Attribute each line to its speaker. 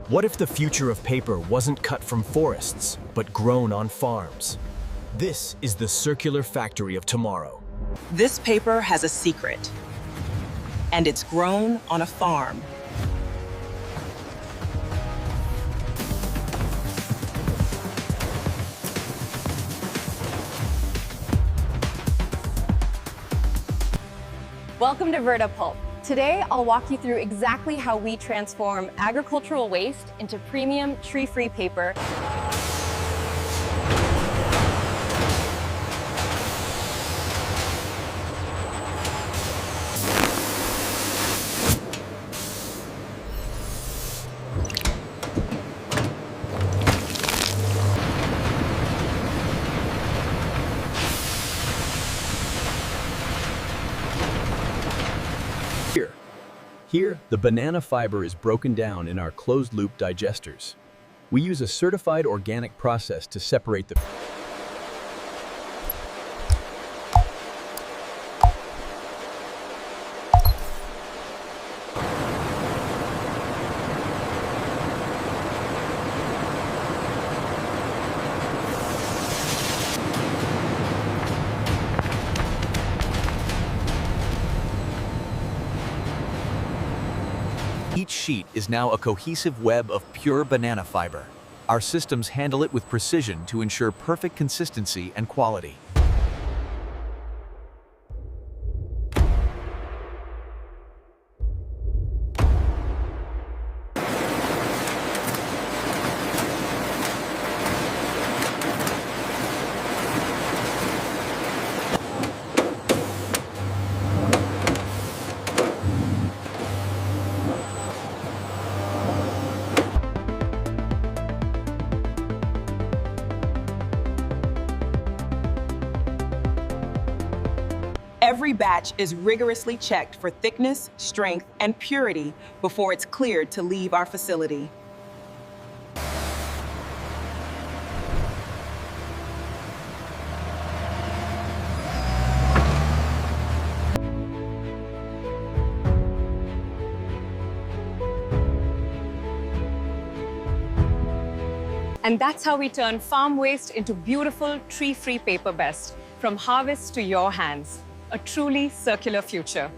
Speaker 1: What if the future of paper wasn't cut from forests, but grown on farms? This is the circular factory of tomorrow.
Speaker 2: This paper has a secret, and it's grown on a farm.
Speaker 3: Welcome to Vertipulp. Today, I'll walk you through exactly how we transform agricultural waste into premium tree-free paper.
Speaker 4: Here, the banana fiber is broken down in our closed-loop digesters. We use a certified organic process to separate the
Speaker 5: Each sheet is now a cohesive web of pure banana fiber. Our systems handle it with precision to ensure perfect consistency and quality.
Speaker 2: Every batch is rigorously checked for thickness, strength, and purity before it's cleared to leave our facility.
Speaker 3: And that's how we turn farm waste into beautiful tree-free paper best, from harvest to your hands. A truly circular future.